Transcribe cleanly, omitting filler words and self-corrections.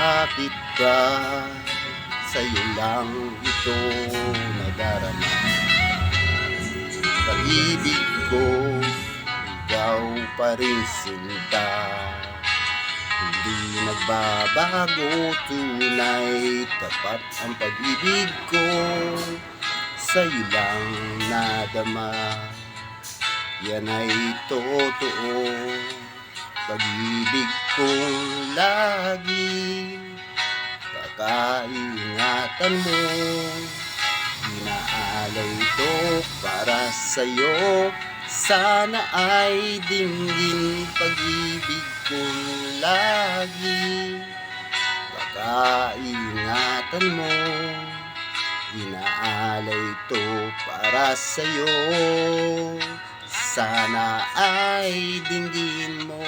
Bakit ba sa'yo lang ito nadarama? Pag-ibig ko, ikaw pa rin sinta. Hindi nagbabago, tunay, tapat ang pag-ibig ko. Sa'yo lang nadama, yan ay totoo. Pag-ibig kong lagi kakaingatan mo. Inaalay ito para sa'yo, sana ay dinggin. Pag-ibig kong lagi kakaingatan mo. Inaalay ito para sa'yo, sana ay dinggin mo.